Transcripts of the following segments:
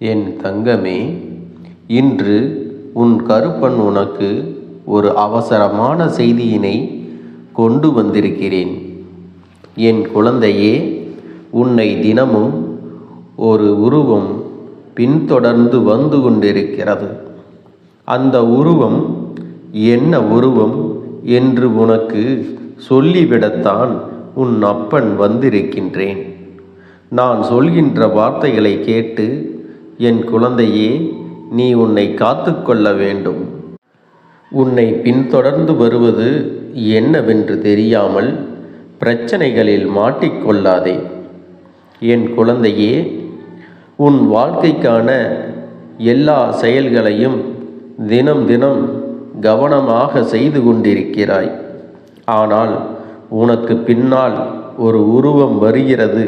என் தங்கமே, இன்று உன் கருப்பன் உனக்கு ஒரு அவசரமான செய்தியினை கொண்டு வந்திருக்கிறேன். என் குழந்தையே, உன்னை தினமும் ஒரு உருவம் பின்தொடர்ந்து வந்து கொண்டிருக்கிறது. அந்த உருவம் என்ன உருவம் என்று உனக்கு சொல்லிவிடத்தான் உன் அப்பன் வந்திருக்கின்றேன். நான் சொல்கின்ற வார்த்தைகளை கேட்டு என் குழந்தையே, நீ உன்னை காத்து கொள்ள வேண்டும். உன்னை பின்தொடர்ந்து வருவது என்னவென்று தெரியாமல் பிரச்சனைகளில் மாட்டிக்கொள்ளாதே. என் குழந்தையே, உன் வாழ்க்கைக்கான எல்லா செயல்களையும் தினம் தினம் கவனமாக செய்து கொண்டிருக்கிறாய். ஆனால் உனக்கு பின்னால் ஒரு உருவம் வருகிறது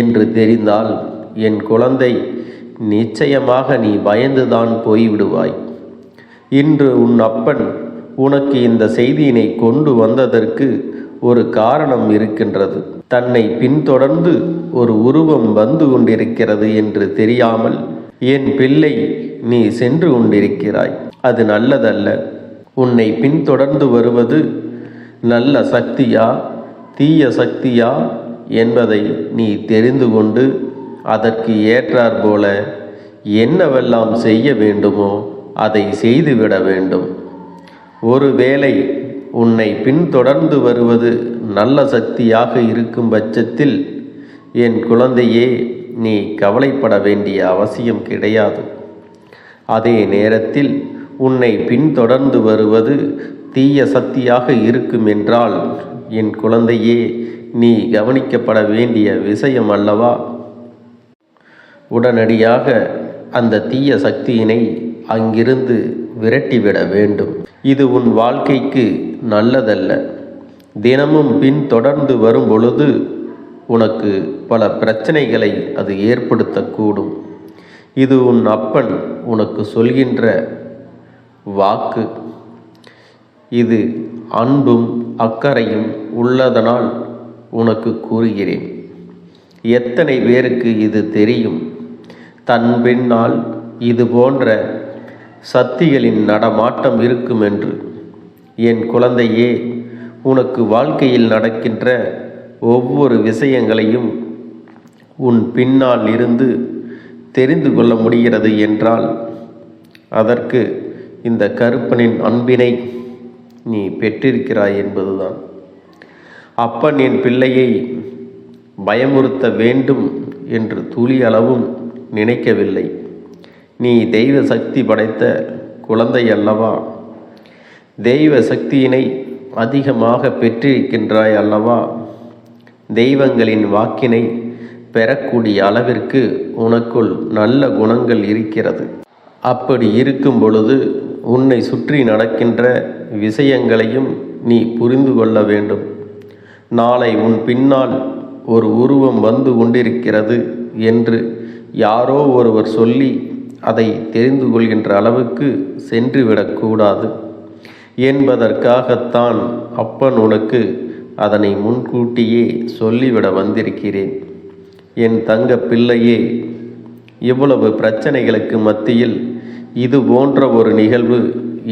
என்று தெரிந்தால் என் குழந்தை, நிச்சயமாக நீ பயந்துதான் போய்விடுவாய். இன்று உன் அப்பன் உனக்கு இந்த செய்தியினை கொண்டு வந்ததற்கு ஒரு காரணம் இருக்கின்றது. தன்னை பின்தொடர்ந்து ஒரு உருவம் வந்து கொண்டிருக்கிறது என்று தெரியாமல் என் பிள்ளை நீ சென்று கொண்டிருக்கிறாய். அது நல்லதல்ல. உன்னை பின்தொடர்ந்து வருவது நல்ல சக்தியா தீய சக்தியா என்பதை நீ தெரிந்து கொண்டு அதற்கு ஏற்றாற்போல என்னவெல்லாம் செய்ய வேண்டுமோ அதை செய்துவிட வேண்டும். ஒருவேளை உன்னை பின்தொடர்ந்து வருவது நல்ல சக்தியாக இருக்கும் பட்சத்தில் என் குழந்தையே, நீ கவலைப்பட வேண்டிய அவசியம் கிடையாது. அதே நேரத்தில் உன்னை பின்தொடர்ந்து வருவது தீய சக்தியாக இருக்கும் என்றால் என் குழந்தையே, நீ கவனிக்கப்பட வேண்டிய விஷயம் அல்லவா? உடனடியாக அந்த தீய சக்தியினை அங்கிருந்து விரட்டிவிட வேண்டும். இது உன் வாழ்க்கைக்கு நல்லதல்ல. தினமும் பின்தொடர்ந்து வரும் பொழுது உனக்கு பல பிரச்சனைகளை அது ஏற்படுத்தக்கூடும். இது உன் அப்பன் உனக்கு சொல்கின்ற வாக்கு. இது அன்பும் அக்கறையும் உள்ளதனால் உனக்கு கூறுகிறேன். எத்தனை பேருக்கு இது தெரியும்? தன் பின்னால் இது போன்ற சக்திகளின் நடமாட்டம் இருக்கும் என்று. என் குழந்தையே, உனக்கு வாழ்க்கையில் நடக்கின்ற ஒவ்வொரு விஷயங்களையும் உன் பின்னால் இருந்து தெரிந்து கொள்ள முடிகிறது என்றால் அதற்கு இந்த கருப்பனின் அன்பினை நீ பெற்றிருக்கிறாய் என்பதுதான். அப்பன் என் பிள்ளையை பயமுறுத்த வேண்டும் என்று துளி அளவும் நினைக்கவில்லை. நீ தெய்வ சக்தி படைத்த குழந்தை அல்லவா? தெய்வ சக்தியினை அதிகமாக பெற்றிருக்கின்றாய் அல்லவா? தெய்வங்களின் வாக்கினை பெறக்கூடிய அளவிற்கு உனக்குள் நல்ல குணங்கள் இருக்கிறது. அப்படி இருக்கும் பொழுது உன்னை சுற்றி நடக்கின்ற விஷயங்களையும் நீ புரிந்து கொள்ள வேண்டும். நாளை உன் பின்னால் ஒரு உருவம் வந்து கொண்டிருக்கிறது என்று யாரோ ஒருவர் சொல்லி அதை தெரிந்து கொள்கின்ற அளவுக்கு சென்றுவிடக்கூடாது என்பதற்காகத்தான் அப்பன் உனக்கு அதனை முன்கூட்டியே சொல்லிவிட வந்திருக்கிறேன். என் தங்க பிள்ளையே, இவ்வளவு பிரச்சனைகளுக்கு மத்தியில் இது போன்ற ஒரு நிகழ்வு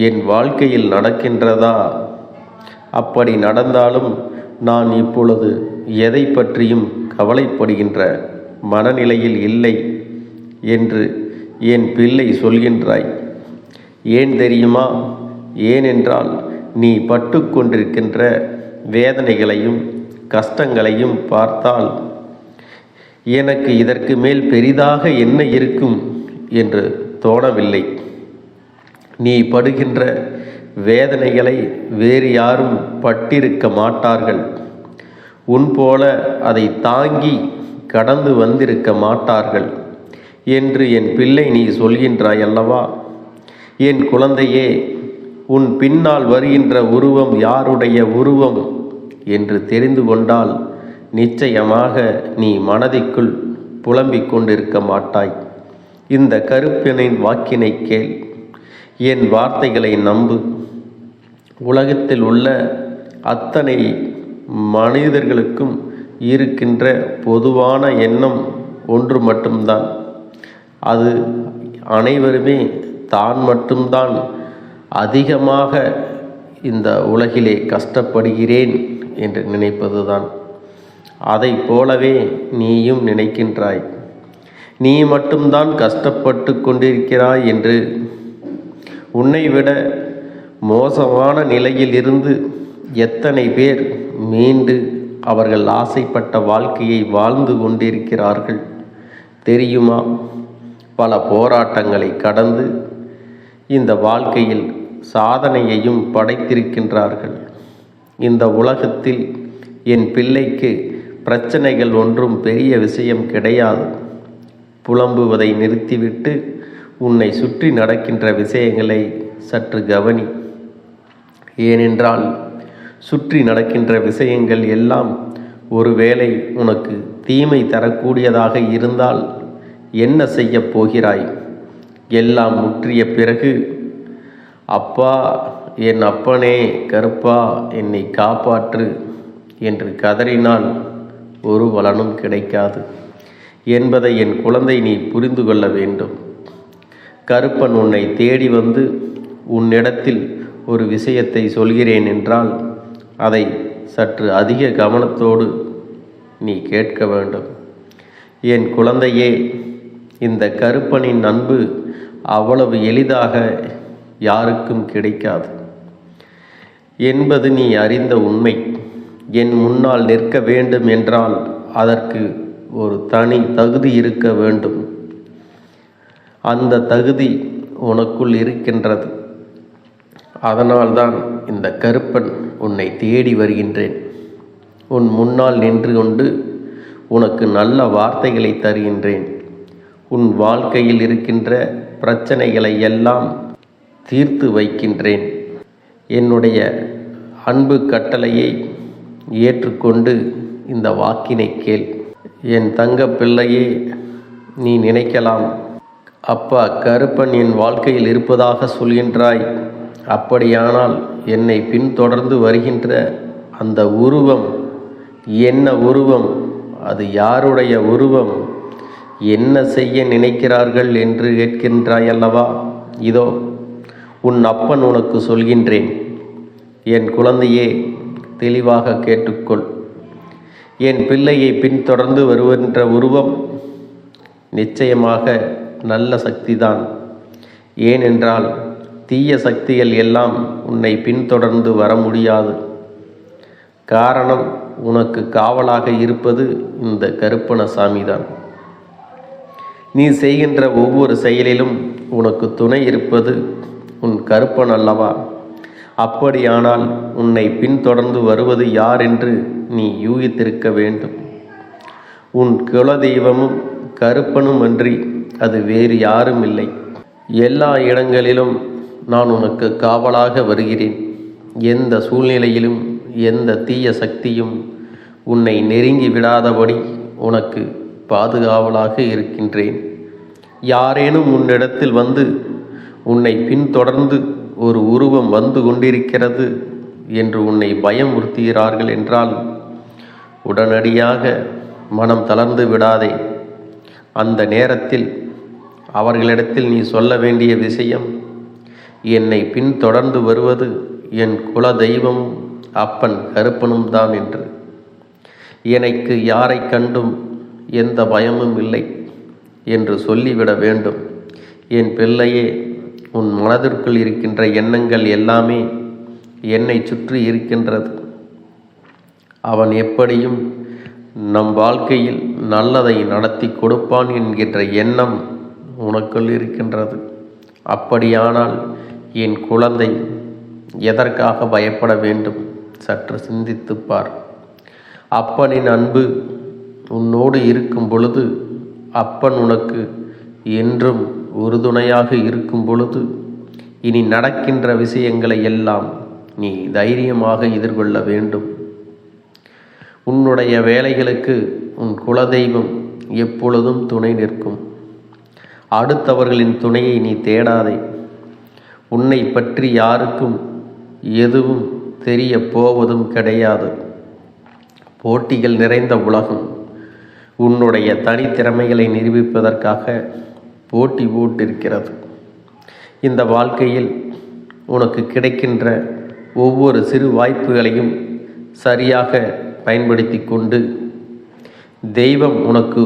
என் வாழ்க்கையில் நடக்கின்றதா? அப்படி நடந்தாலும் நான் இப்பொழுது எதை பற்றியும் கவலைப்படுகின்ற மனநிலையில் இல்லை என்று என் பிள்ளை சொல்கின்றாய். ஏன் தெரியுமா? ஏனென்றால் நீ பட்டு கொண்டிருக்கின்ற வேதனைகளையும் கஷ்டங்களையும் பார்த்தால் எனக்கு இதற்கு மேல் பெரிதாக என்ன இருக்கும் என்று தோணவில்லை. நீ படுகின்ற வேதனைகளை வேறு யாரும் பட்டிருக்க மாட்டார்கள். உன் போல அதை தாங்கி கடந்து வந்திருக்க மாட்டார்கள் என்று என் பிள்ளை நீ சொல்கின்றாய் அல்லவா? என் குழந்தையே, உன் பின்னால் வருகின்ற உருவம் யாருடைய உருவம் என்று தெரிந்து கொண்டால் நிச்சயமாக நீ மனதிற்குள் புலம்பிக் கொண்டிருக்க மாட்டாய். இந்த கருப்பனின் வாக்கினை கேள். என் வார்த்தைகளை நம்பு. உலகத்தில் உள்ள அத்தனை மனிதர்களுக்கும் இருக்கின்ற பொதுவான எண்ணம் ஒன்று மட்டும்தான். அது அனைவருமே தான் மட்டும்தான் அதிகமாக இந்த உலகிலே கஷ்டப்படுகிறேன் என்று நினைப்பதுதான். அதை போலவே நீயும் நினைக்கின்றாய். நீ மட்டும்தான் கஷ்டப்பட்டு கொண்டிருக்கிறாய் என்று. உன்னை விட மோசமான நிலையில் இருந்து எத்தனை பேர் மீண்டு அவர்கள் ஆசைப்பட்ட வாழ்க்கையை வாழ்ந்து கொண்டிருக்கிறார்கள் தெரியுமா? பல போராட்டங்களை கடந்து இந்த வாழ்க்கையில் சாதனையையும் படைத்திருக்கின்றார்கள். இந்த உலகத்தில் என் பிள்ளைக்கு பிரச்சனைகள் ஒன்றும் பெரிய விஷயம் கிடையாது. புலம்புவதை நிறுத்திவிட்டு உன்னை சுற்றி நடக்கின்ற விஷயங்களை சற்று கவனி. ஏனென்றால் சுற்றி நடக்கின்ற விஷயங்கள் எல்லாம் ஒருவேளை உனக்கு தீமை தரக்கூடியதாக இருந்தால் என்ன செய்ய போகிறாய்? எல்லாம் முற்றிய பிறகு அப்பா, என் அப்பனே கருப்பா, என்னை காப்பாற்று என்று கதறினால் ஒரு பலனும் கிடைக்காது என்பதை என் குழந்தை நீ புரிந்து கொள்ள வேண்டும். கருப்பன் உன்னை தேடி வந்து உன்னிடத்தில் ஒரு விஷயத்தை சொல்கிறேன் என்றால் அதை சற்று அதிக கவனத்தோடு நீ கேட்க வேண்டும். என் குழந்தையே, இந்த கருப்பனின் அன்பு அவ்வளவு எளிதாக யாருக்கும் கிடைக்காது என்பது நீ அறிந்த உண்மை. என் முன்னால் நிற்க வேண்டும் என்றால் அதற்கு ஒரு தனி தகுதி இருக்க வேண்டும். அந்த தகுதி உனக்குள் இருக்கின்றது. அதனால்தான் இந்த கருப்பன் உன்னை தேடி வருகின்றேன். உன் முன்னால் நின்று கொண்டு உனக்கு நல்ல வார்த்தைகளை தருகின்றேன். உன் வாழ்க்கையில் இருக்கின்ற பிரச்சனைகளை எல்லாம் தீர்த்து வைக்கின்றேன். என்னுடைய அன்பு கட்டளையை ஏற்றுக்கொண்டு இந்த வாக்கினை கேள். என் தங்க பிள்ளையே, நீ நினைக்கலாம், அப்பா கருப்பன் என் வாழ்க்கையில் இருப்பதாக சொல்கின்றாய். அப்படியானால் என்னை பின்தொடர்ந்து வருகின்ற அந்த உருவம் என்ன உருவம்? அது யாருடைய உருவம்? என்ன செய்ய நினைக்கிறார்கள் என்று கேட்கின்றாய் அல்லவா? இதோ உன் அப்பன் உனக்கு சொல்கின்றேன். என் குழந்தையே, தெளிவாக கேட்டுக்கொள். என் பிள்ளையை பின்தொடர்ந்து வருகின்ற உருவம் நிச்சயமாக நல்ல சக்திதான். ஏனென்றால் தீய சக்திகள் எல்லாம் உன்னை பின்தொடர்ந்து வர முடியாது. காரணம், உனக்கு காவலாக இருப்பது இந்த கருப்பணசாமி தான். நீ செய்கின்ற ஒவ்வொரு செயலிலும் உனக்கு துணை இருப்பது உன் கருப்பன் அல்லவா? அப்படியானால் உன்னை பின்தொடர்ந்து வருவது யார் என்று நீ யூகித்திருக்க வேண்டும். உன் குலதெய்வமும் கருப்பனும் அன்றி அது வேறு யாரும் இல்லை. எல்லா இடங்களிலும் நான் உனக்கு காவலாக வருகிறேன். எந்த சூழ்நிலையிலும் எந்த தீய சக்தியும் உன்னை நெருங்கி விடாதபடி உனக்கு பாதுகாவலாக இருக்கின்றேன். யாரேனும் உன்னிடத்தில் வந்து உன்னை பின்தொடர்ந்து ஒரு உருவம் வந்து கொண்டிருக்கிறது என்று உன்னை பயமுறுத்துகிறார்கள் என்றால் உடனடியாக மனம் தளர்ந்து விடாதே. அந்த நேரத்தில் அவர்களிடத்தில் நீ சொல்ல வேண்டிய விஷயம், என்னை பின்தொடர்ந்து வருவது என் குல தெய்வமும் அப்பன் கருப்பனும் தான் என்று. எனக்கு யாரை கண்டும் எந்த பயமும் இல்லை என்று சொல்லிவிட வேண்டும். என் பிள்ளையே, உன் மனதிற்குள் இருக்கின்ற எண்ணங்கள் எல்லாமே என்னை சுற்றி இருக்கின்றது. அவன் எப்படியும் நம் வாழ்க்கையில் நல்லதை நடத்தி கொடுப்பான் என்கின்ற எண்ணம் உனக்குள் இருக்கின்றது. அப்படியானால் என் குழந்தை எதற்காக பயப்பட வேண்டும்? சற்று சிந்தித்துப்பார். அப்பனின் அன்பு உன்னோடு இருக்கும் பொழுது, அப்பன் உனக்கு என்றும் உறுதுணையாக இருக்கும் பொழுது, இனி நடக்கின்ற விஷயங்களை எல்லாம் நீ தைரியமாக எதிர்கொள்ள வேண்டும். உன்னுடைய வேலைகளுக்கு உன் குலதெய்வம் எப்பொழுதும் துணை நிற்கும். அடுத்தவர்களின் துணையை நீ தேடாதே. உன்னை பற்றி யாருக்கும் எதுவும் தெரிய போவதும் கிடையாது. போட்டிகள் நிறைந்த உலகம். உன்னுடைய தனித்திறமைகளை நிரூபிப்பதற்காக போட்டி போட்டிருக்கிறது. இந்த வாழ்க்கையில் உனக்கு கிடைக்கின்ற ஒவ்வொரு சிறு வாய்ப்புகளையும் சரியாக பயன்படுத்தி கொண்டு தெய்வம் உனக்கு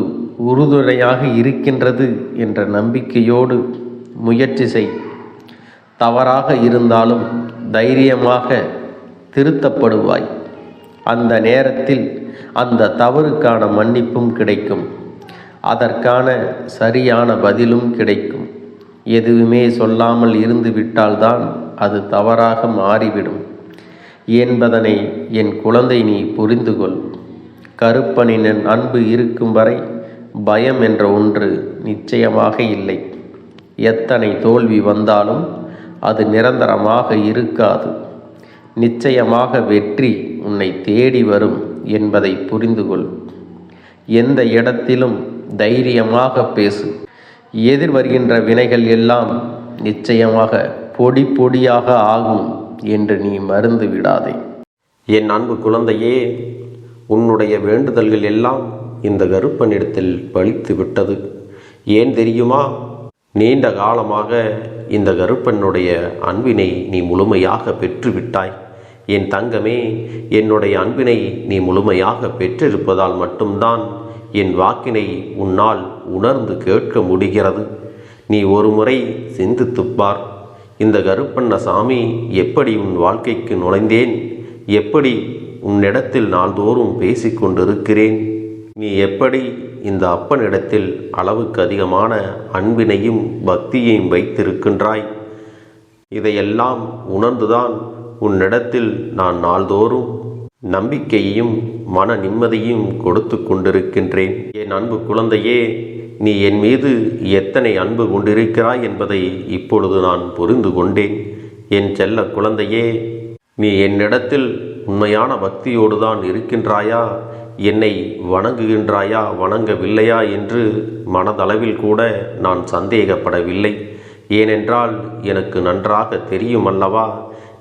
உறுதுணையாக இருக்கின்றது என்ற நம்பிக்கையோடு முயற்சி செய். தவறாக இருந்தாலும் தைரியமாக திருத்தப்படுவாய். அந்த நேரத்தில் அந்த தவறுக்கான மன்னிப்பும் கிடைக்கும், அதற்கான சரியான பதிலும் கிடைக்கும். எதுவுமே சொல்லாமல் இருந்து விட்டால்தான் அது தவறாக மாறிவிடும் என்பதனை என் குழந்தை நீ புரிந்து கொள். கருப்பனின் அன்பு இருக்கும் வரை பயம் என்ற ஒன்று நிச்சயமாக இல்லை. எத்தனை தோல்வி வந்தாலும் அது நிரந்தரமாக இருக்காது. நிச்சயமாக வெற்றி உன்னை தேடி வரும் என்பதை புரிந்து கொள். எந்த இடத்திலும் தைரியமாக பேசு. எதிர் வருகின்ற வினைகள் எல்லாம் நிச்சயமாக பொடி பொடியாக ஆகும் என்று நீ மறந்து விடாதே. என் அன்பு குழந்தையே, உன்னுடைய வேண்டுதல்கள் எல்லாம் இந்த கருப்பனிடத்தில் பலித்து விட்டது. ஏன் தெரியுமா? நீண்ட காலமாக இந்த கருப்பனுடைய அன்பினை நீ முழுமையாக பெற்றுவிட்டாய். என் தங்கமே, என்னுடைய அன்பினை நீ முழுமையாக பெற்றிருப்பதால் மட்டும்தான் என் வாக்கினை உன்னால் உணர்ந்து கேட்க முடிகிறது. நீ ஒரு முறை சிந்தித்துப்பார். இந்த கருப்பண்ணசாமி எப்படி உன் வாழ்க்கைக்கு நுழைந்தேன், எப்படி உன்னிடத்தில் நாள்தோறும் பேசிக்கொண்டிருக்கிறேன், நீ எப்படி இந்த அப்பனிடத்தில் அளவுக்கு அதிகமான அன்பினையும் பக்தியையும் வைத்திருக்கின்றாய். இதையெல்லாம் உணர்ந்துதான் உன்னிடத்தில் நான் நாள்தோறும் நம்பிக்கையையும் மன நிம்மதியும் கொடுத்து கொண்டிருக்கின்றேன். என் அன்பு குழந்தையே, நீ என் மீது எத்தனை அன்பு கொண்டிருக்கிறாய் என்பதை இப்பொழுது நான் புரிந்து கொண்டேன். என் செல்ல குழந்தையே, நீ என்னிடத்தில் உண்மையான பக்தியோடு தான் இருக்கின்றாயா, என்னை வணங்குகின்றாயா வணங்கவில்லையா என்று மனதளவில் கூட நான் சந்தேகப்படவில்லை. ஏனென்றால் எனக்கு நன்றாக தெரியும் அல்லவா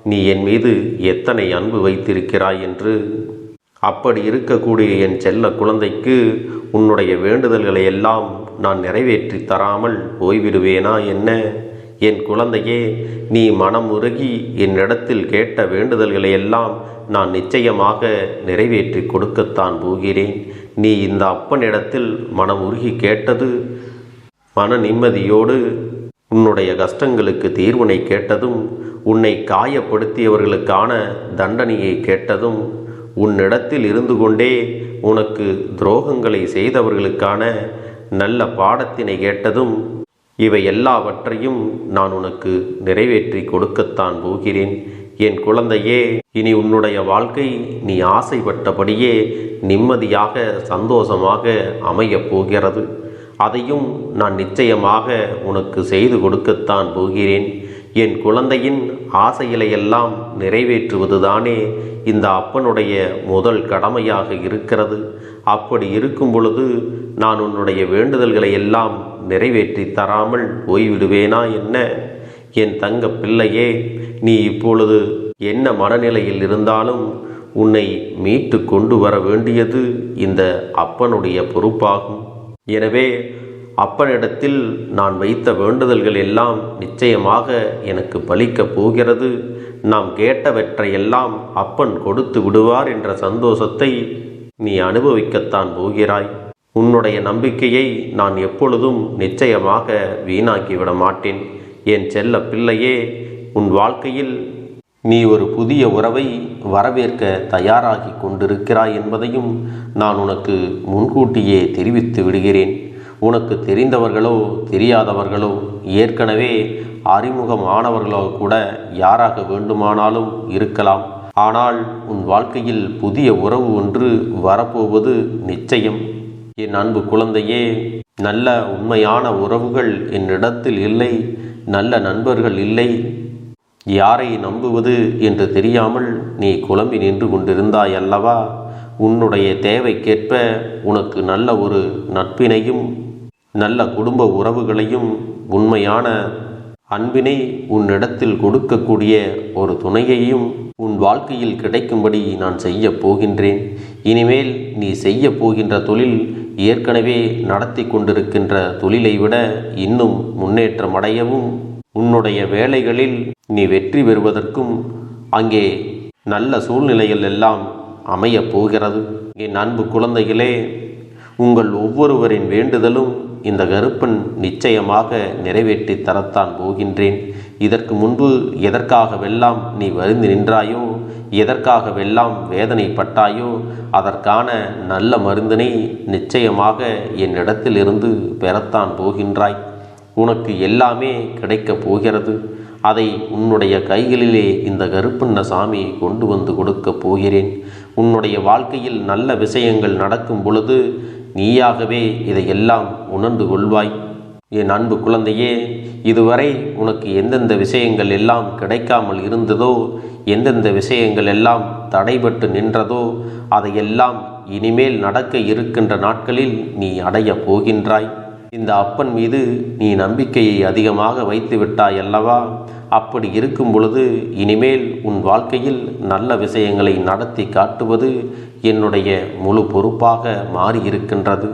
நீ என் மீது எத்தனை அன்பு வைத்திருக்கிறாய் என்று. அப்படி இருக்கக்கூடிய என் செல்ல குழந்தைக்கு உன்னுடைய வேண்டுதல்களை எல்லாம் நான் நிறைவேற்றி தராமல் போய்விடுவேனா என்ன? என் குழந்தையே, நீ மனம் உருகி என்னிடத்தில் கேட்ட வேண்டுதல்களை எல்லாம் நான் நிச்சயமாக நிறைவேற்றி கொடுக்கத்தான் போகிறேன். நீ இந்த அப்பனிடத்தில் மனம் உருகி கேட்டது, மன நிம்மதியோடு உன்னுடைய கஷ்டங்களுக்கு தீர்வினை கேட்டதும், உன்னை காயப்படுத்தியவர்களுக்கான தண்டனையை கேட்டதும், உன்னிடத்தில் இருந்து கொண்டே உனக்கு துரோகங்களை செய்தவர்களுக்கான நல்ல பாடத்தினை கேட்டதும், இவை எல்லாவற்றையும் நான் உனக்கு நிறைவேற்றி கொடுக்கத்தான் போகிறேன். என் குழந்தையே, இனி உன்னுடைய வாழ்க்கை நீ ஆசைப்பட்டபடியே நிம்மதியாக சந்தோஷமாக அமையப் போகிறது. அதையும் நான் நிச்சயமாக உனக்கு செய்து கொடுக்கத்தான் போகிறேன். என் குழந்தையின் ஆசைகளையெல்லாம் நிறைவேற்றுவதுதானே இந்த அப்பனுடைய முதல் கடமையாக இருக்கிறது. அப்படி இருக்கும் பொழுது நான் உன்னுடைய வேண்டுதல்களை எல்லாம் நிறைவேற்றி தராமல் போய்விடுவேனா என்ன? என் தங்க பிள்ளையே, நீ இப்பொழுது என்ன மனநிலையில் இருந்தாலும் உன்னை மீட்டு கொண்டு வர வேண்டியது இந்த அப்பனுடைய பொறுப்பாகும். எனவே அப்பனிடத்தில் நான் வைத்த வேண்டுதல்கள் எல்லாம் நிச்சயமாக எனக்கு பலிக்கப் போகிறது. நாம் கேட்டவற்றையெல்லாம் அப்பன் கொடுத்து விடுவார் என்ற சந்தோஷத்தை நீ அனுபவிக்கத்தான் போகிறாய். உன்னுடைய நம்பிக்கையை நான் எப்பொழுதும் நிச்சயமாக வீணாக்கிவிட மாட்டேன். என் செல்ல பிள்ளையே, உன் வாழ்க்கையில் நீ ஒரு புதிய உறவை வரவேற்க தயாராகி கொண்டிருக்கிறாய் என்பதையும் நான் உனக்கு முன்கூட்டியே தெரிவித்து விடுகிறேன். உனக்கு தெரிந்தவர்களோ தெரியாதவர்களோ ஏற்கனவே அறிமுகமானவர்களோ கூட யாராக வேண்டுமானாலும் இருக்கலாம். ஆனால் உன் வாழ்க்கையில் புதிய உறவு ஒன்று வரப்போவது நிச்சயம். என் அன்பு குழந்தையே, நல்ல உண்மையான உறவுகள் என்னிடத்தில் இல்லை, நல்ல நண்பர்கள் இல்லை. யாரை நம்புவது என்று தெரியாமல் நீ குழம்பி நின்று கொண்டிருந்தாய் அல்லவா? உன்னுடைய தேவைக்கேற்ப உனக்கு நல்ல ஒரு நட்பினையும் நல்ல குடும்ப உறவுகளையும் உண்மையான அன்பினை உன்னிடத்தில் கொடுக்கக்கூடிய ஒரு துணையையும் உன் வாழ்க்கையில் கிடைக்கும்படி நான் செய்ய போகின்றேன். இனிமேல் நீ செய்ய போகின்ற தொழில் ஏற்கனவே நடத்தி கொண்டிருக்கின்ற தொழிலை விட இன்னும் முன்னேற்றம் அடையவும், உன்னுடைய வேலைகளில் நீ வெற்றி பெறுவதற்கும் அங்கே நல்ல சூழ்நிலைகள் எல்லாம் அமையப் போகிறது. என் அன்பு குழந்தைகளே, உங்கள் ஒவ்வொருவரின் வேண்டுதலும் இந்த கருப்பன் நிச்சயமாக நிறைவேற்றி தரத்தான் போகின்றேன். இதற்கு முன்பு எதற்காகவெல்லாம் நீ வருந்தி நின்றாயோ, எதற்காகவெல்லாம் வேதனைப்பட்டாயோ, அதற்கான நல்ல மருந்தினை நிச்சயமாக என்னிடத்திலிருந்து பெறத்தான் போகின்றாய். உனக்கு எல்லாமே கிடைக்கப் போகிறது. அதை உன்னுடைய கைகளிலே இந்த கருப்பண்ண சாமி கொண்டு வந்து கொடுக்கப் போகிறேன். உன்னுடைய வாழ்க்கையில் நல்ல விஷயங்கள் நடக்கும் பொழுது நீயாகவே இதையெல்லாம் உணர்ந்து கொள்வாய். என் அன்பு குழந்தையே, இதுவரை உனக்கு எந்தெந்த விஷயங்கள் எல்லாம் கிடைக்காமல் இருந்ததோ, எந்தெந்த விஷயங்கள் எல்லாம் தடைபட்டு நின்றதோ, அதையெல்லாம் இனிமேல் நடக்க இருக்கின்ற நாட்களில் நீ அடைய போகின்றாய். இந்த அப்பன் மீது நீ நம்பிக்கையை அதிகமாக வைத்து விட்டாய் அல்லவா? அப்படி இருக்கும் பொழுது இனிமேல் உன் வாழ்க்கையில் நல்ல விஷயங்களை நடத்தி காட்டுவது என்னுடைய முழு பொறுப்பாக மாறியிருக்கின்றது.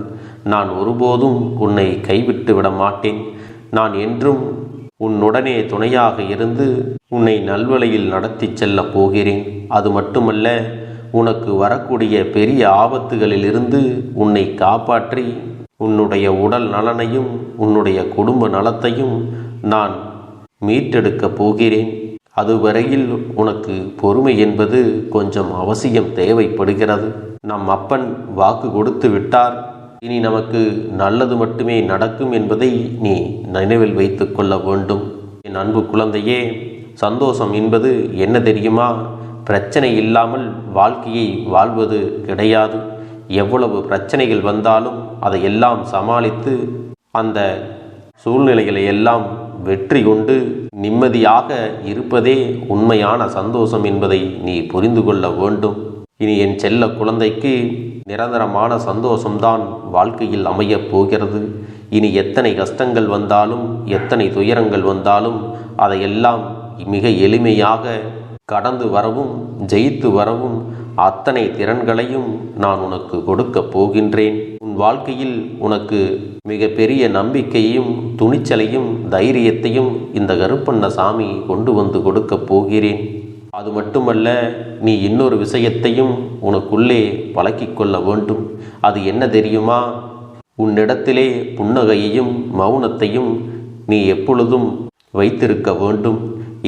நான் ஒருபோதும் உன்னை கைவிட்டு விட மாட்டேன். நான் என்றும் உன்னுடனே துணையாக இருந்து உன்னை நல்வழியில் நடத்தி செல்லப் போகிறேன். அது மட்டுமல்ல, உனக்கு வரக்கூடிய பெரிய ஆபத்துகளிலிருந்து உன்னை காப்பாற்றி உன்னுடைய உடல் நலனையும் உன்னுடைய குடும்ப நலத்தையும் நான் மீட்டெடுக்கப் போகிறேன். அதுவரையில் உனக்கு பொறுமை என்பது கொஞ்சம் அவசியம் தேவைப்படுகிறது. நம் அப்பன் வாக்கு கொடுத்து விட்டார். இனி நமக்கு நல்லது மட்டுமே நடக்கும் என்பதை நீ நினைவில் வைத்து கொள்ள வேண்டும். என் அன்பு குழந்தையே, சந்தோஷம் என்பது என்ன தெரியுமா? பிரச்சனை இல்லாமல் வாழ்க்கையை வாழ்வது கிடையாது. எவ்வளவு பிரச்சனைகள் வந்தாலும் அதையெல்லாம் சமாளித்து அந்த சூழ்நிலைகளை எல்லாம் வெற்றி கொண்டு நிம்மதியாக இருப்பதே உண்மையான சந்தோஷம் என்பதை நீ புரிந்து கொள்ள வேண்டும். இனி என் செல்ல குழந்தைக்கு நிரந்தரமான சந்தோஷம்தான் வாழ்க்கையில் அமையப் போகிறது. இனி எத்தனை கஷ்டங்கள் வந்தாலும், எத்தனை துயரங்கள் வந்தாலும் அதையெல்லாம் மிக எளிமையாக கடந்து வரவும் ஜெயித்து வரவும் அத்தனை திறன்களையும் நான் உனக்கு கொடுக்கப் போகின்றேன். உன் வாழ்க்கையில் உனக்கு மிக பெரிய நம்பிக்கையும் துணிச்சலையும் தைரியத்தையும் இந்த கருப்பண்ண சாமி கொண்டு வந்து கொடுக்கப் போகிறேன். அது மட்டுமல்ல, நீ இன்னொரு விஷயத்தையும் உனக்குள்ளே பழக்கிக் கொள்ள வேண்டும். அது என்ன தெரியுமா? உன்னிடத்திலே புன்னகையையும் மௌனத்தையும் நீ எப்பொழுதும் வைத்திருக்க வேண்டும்.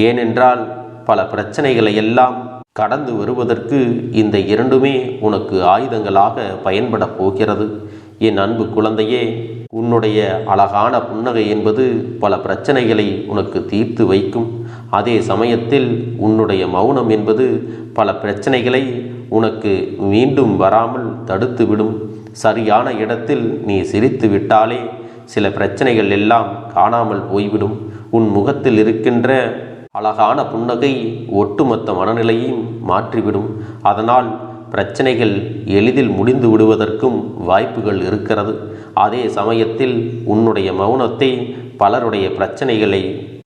ஏனென்றால் பல பிரச்சனைகளை எல்லாம் கடந்து வருவதற்கு இந்த இரண்டுமே உனக்கு ஆயுதங்களாக பயன்பட போகிறது. என் அன்பு குழந்தையே, உன்னுடைய அழகான புன்னகை என்பது பல பிரச்சனைகளை உனக்கு தீர்த்து வைக்கும். அதே சமயத்தில் உன்னுடைய மௌனம் என்பது பல பிரச்சனைகளை உனக்கு மீண்டும் வராமல் தடுத்துவிடும். சரியான இடத்தில் நீ சிரித்து விட்டாலே சில பிரச்சனைகள் எல்லாம் காணாமல் போய்விடும். உன் முகத்தில் இருக்கின்ற அழகான புன்னகை ஒட்டுமொத்த மனநிலையும் மாற்றிவிடும். அதனால் பிரச்சனைகள் எளிதில் முடிந்து விடுவதற்கும் வாய்ப்புகள் இருக்கிறது. அதே சமயத்தில் உன்னுடைய மௌனத்தை பலருடைய பிரச்சனைகளை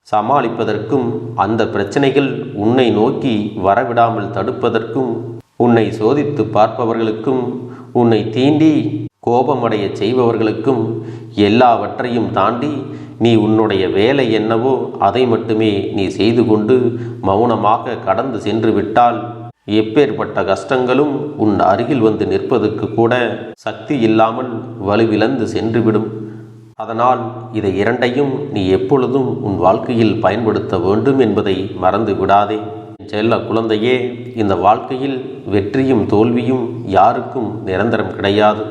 சமாளிப்பதற்கும், அந்த பிரச்சனைகள் உன்னை நோக்கி வரவிடாமல் தடுப்பதற்கும், உன்னை சோதித்து பார்ப்பவர்களுக்கும், உன்னை தீண்டி கோபமடைய செய்பவர்களுக்கும் எல்லாவற்றையும் தாண்டி நீ உன்னுடைய வேலை என்னவோ அதை மட்டுமே நீ செய்து கொண்டு மௌனமாக கடந்து சென்று விட்டால் எப்பேற்பட்ட கஷ்டங்களும் உன் அருகில் வந்து நிற்பதற்கு கூட சக்தி இல்லாமல் வலுவிழந்து சென்றுவிடும். அதனால் இதை இரண்டையும் நீ எப்பொழுதும் உன் வாழ்க்கையில் பயன்படுத்த வேண்டும் என்பதை மறந்து விடாதே. செல்ல குழந்தையே, இந்த வாழ்க்கையில் வெற்றியும் தோல்வியும் யாருக்கும் நிரந்தரம் கிடையாது.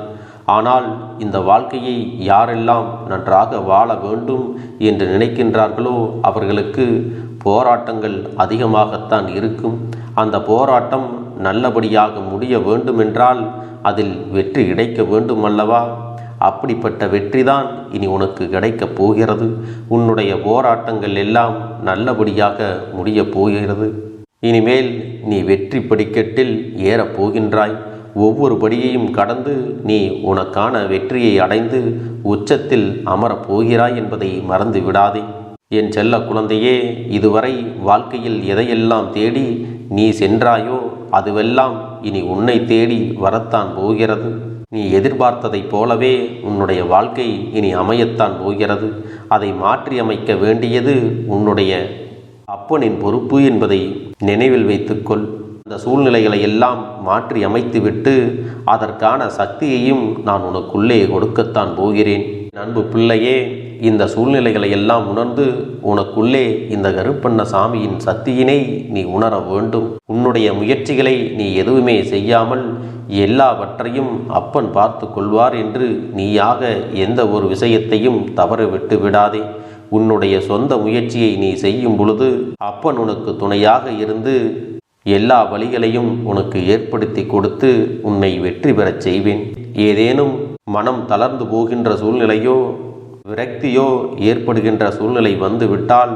ஆனால் இந்த வாழ்க்கையை யாரெல்லாம் நன்றாக வாழ வேண்டும் என்று நினைக்கின்றார்களோ அவர்களுக்கு போராட்டங்கள் அதிகமாகத்தான் இருக்கும். அந்த போராட்டம் நல்லபடியாக முடிய வேண்டுமென்றால் அதில் வெற்றி கிடைக்க வேண்டும் அல்லவா? அப்படிப்பட்ட வெற்றிதான் இனி உனக்கு கிடைக்கப் போகிறது. உன்னுடைய போராட்டங்கள் எல்லாம் நல்லபடியாக முடியப் போகிறது. இனிமேல் நீ வெற்றி படிக்கட்டில் ஏறப் போகின்றாய். ஒவ்வொரு படியையும் கடந்து நீ உனக்கான வெற்றியை அடைந்து உச்சத்தில் அமரப் போகிறாய் என்பதை மறந்து விடாதே. என் செல்ல குழந்தையே, இதுவரை வாழ்க்கையில் எதையெல்லாம் தேடி நீ சென்றாயோ அதுவெல்லாம் இனி உன்னை தேடி வரத்தான் போகிறது. நீ எதிர்பார்த்ததைப் போலவே உன்னுடைய வாழ்க்கை இனி அமையத்தான் போகிறது. அதை மாற்றி அமைக்க வேண்டியது உன்னுடைய அப்பனின் பொறுப்பு என்பதை நினைவில் வைத்துக்கொள். அந்த சூழ்நிலைகளை எல்லாம் மாற்றி அமைத்துவிட்டு அதற்கான சக்தியையும் நான் உனக்குள்ளே கொடுக்கத்தான் போகிறேன். அன்பு பிள்ளையே, இந்த சூழ்நிலைகளை எல்லாம் உணர்ந்து உனக்குள்ளே இந்த கருப்பண்ண சாமியின் சக்தியினை நீ உணர வேண்டும். உன்னுடைய முயற்சிகளை நீ எதுவுமே செய்யாமல் எல்லாவற்றையும் அப்பன் பார்த்து கொள்வார் என்று நீயாக எந்த ஒரு விஷயத்தையும் தவற விட்டு விடாதே. உன்னுடைய சொந்த முயற்சியை நீ செய்யும் பொழுது அப்பன் உனக்கு துணையாக இருந்து எல்லா வழிகளையும் உனக்கு ஏற்படுத்தி கொடுத்து உன்னை வெற்றி பெறச் செய்வேன். ஏதேனும் மனம் தளர்ந்து போகின்ற சூழ்நிலையோ விரக்தியோ ஏற்படுகின்ற சூழ்நிலை வந்துவிட்டால்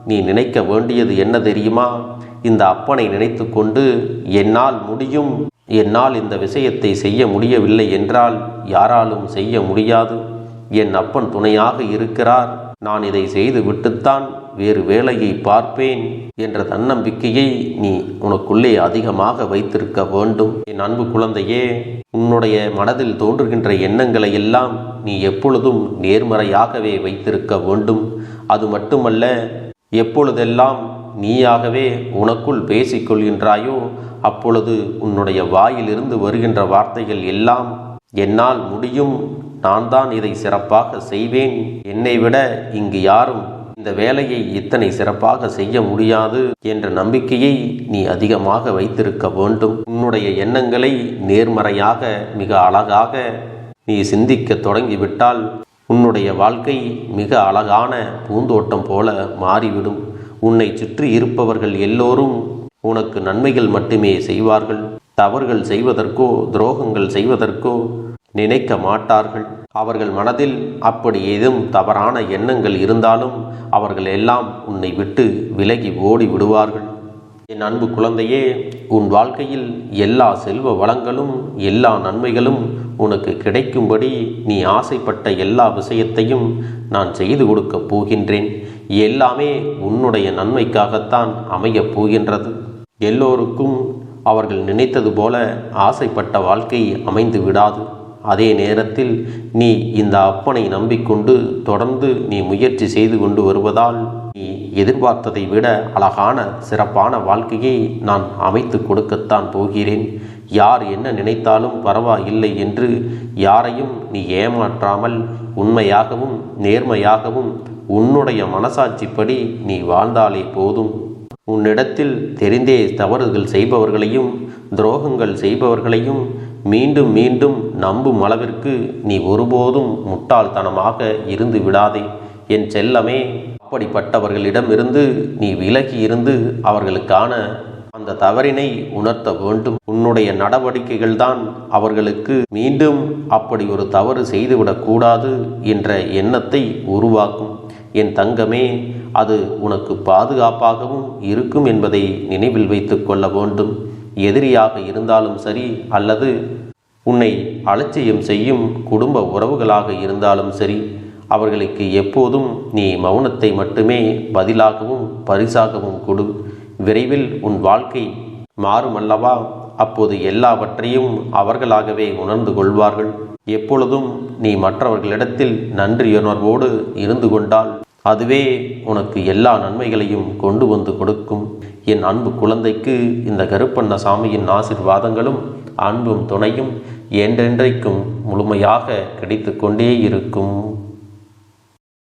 நீ நினைக்க வேண்டியது என்ன தெரியுமா? இந்த அப்பனை நினைத்து கொண்டு என்னால் முடியும், என்னால் இந்த விஷயத்தை செய்ய முடியவில்லை என்றால் யாராலும் செய்ய முடியாது, என் அப்பன் துணையாக இருக்கிறார், நான் இதை செய்து விட்டுத்தான் வேறு வேலையை பார்ப்பேன் என்ற தன்னம்பிக்கையை நீ உனக்குள்ளே அதிகமாக வைத்திருக்க வேண்டும். என் அன்பு குழந்தையே, உன்னுடைய மனதில் தோன்றுகின்ற எண்ணங்களை எல்லாம் நீ எப்பொழுதும் நேர்மறையாகவே வைத்திருக்க வேண்டும். அது மட்டுமல்ல, எப்பொழுதெல்லாம் நீயாகவே உனக்குள் பேசிக்கொள்கின்றாயோ அப்பொழுது உன்னுடைய வாயிலிருந்து வருகின்ற வார்த்தைகள் எல்லாம் என்னால் முடியும், நான் தான் இதை சிறப்பாக செய்வேன், என்னை விட இங்கு யாரும் இந்த வேலையை இத்தனை சிறப்பாக செய்ய முடியாது என்ற நம்பிக்கையை நீ அதிகமாக வைத்திருக்க வேண்டும். உன்னுடைய எண்ணங்களை நேர்மறையாக மிக அழகாக நீ சிந்திக்க தொடங்கிவிட்டால் உன்னுடைய வாழ்க்கை மிக அழகான பூந்தோட்டம் போல மாறிவிடும். உன்னை சுற்றி இருப்பவர்கள் எல்லோரும் உனக்கு நன்மைகள் மட்டுமே செய்வார்கள். தவறுகள் செய்வதற்கோ துரோகங்கள் செய்வதற்கோ நினைக்க மாட்டார்கள். அவர்கள் மனதில் அப்படி ஏதும் தவறான எண்ணங்கள் இருந்தாலும் அவர்கள் எல்லாம் உன்னை விட்டு விலகி ஓடி விடுவார்கள். என் அன்பு குழந்தையே, உன் வாழ்க்கையில் எல்லா செல்வ வளங்களும் எல்லா நன்மைகளும் உனக்கு கிடைக்கும்படி நீ ஆசைப்பட்ட எல்லா விஷயத்தையும் நான் செய்து கொடுக்கப் போகின்றேன். எல்லாமே உன்னுடைய நன்மைக்காகத்தான் அமையப் போகின்றது. எல்லோருக்கும் அவர்கள் நினைத்தது போல ஆசைப்பட்ட வாழ்க்கை அமைந்து விடாது. அதே நேரத்தில் நீ இந்த அப்பனை நம்பிக்கொண்டு தொடர்ந்து நீ முயற்சி செய்து கொண்டு வருவதால் நீ எதிர்பார்த்ததை விட அழகான சிறப்பான வாழ்க்கையை நான் அமைத்து கொடுக்கத்தான் போகிறேன். யார் என்ன நினைத்தாலும் பரவாயில்லை என்று யாரையும் நீ ஏமாற்றாமல் உண்மையாகவும் நேர்மையாகவும் உன்னுடைய மனசாட்சிப்படி நீ வாழ்ந்தாலே போதும். உன்னிடத்தில் தெரிந்தே தவறுகள் செய்பவர்களையும் துரோகங்கள் செய்பவர்களையும் மீண்டும் மீண்டும் நம்பும் அளவிற்கு நீ ஒருபோதும் முட்டாள்தனமாக இருந்து விடாதே. என் செல்லமே, அப்படிப்பட்டவர்களிடமிருந்து நீ விலகி இருந்து அவர்களுக்கான அந்த தவறினை உணர்த்த வேண்டும். உன்னுடைய நடவடிக்கைகள்தான் அவர்களுக்கு மீண்டும் அப்படி ஒரு தவறு செய்துவிடக்கூடாது என்ற எண்ணத்தை உருவாக்கும். என் தங்கமே, அது உனக்கு பாதுகாப்பாகவும் இருக்கும் என்பதை நினைவில் வைத்து கொள்ள வேண்டும். எதிரியாக இருந்தாலும் சரி அல்லது உன்னை அலட்சியம் செய்யும் குடும்ப உறவுகளாக இருந்தாலும் சரி, அவர்களுக்கு எப்போதும் நீ மௌனத்தை மட்டுமே பதிலாகவும் பரிசாகவும் கொடு. விரைவில் உன் வாழ்க்கை மாறுமல்லவா? அப்போது எல்லாவற்றையும் அவர்களாகவே உணர்ந்து கொள்வார்கள். எப்பொழுதும் நீ மற்றவர்களிடத்தில் நன்றியுணர்வோடு இருந்து கொண்டால் அதுவே உனக்கு எல்லா நன்மைகளையும் கொண்டு வந்து கொடுக்கும். என் அன்பு குழந்தைக்கு இந்த கருப்பண்ண சாமியின் ஆசீர்வாதங்களும் அன்பும் துணையும் என்றென்றைக்கும் முழுமையாக கிடைத்து கொண்டே இருக்கும்.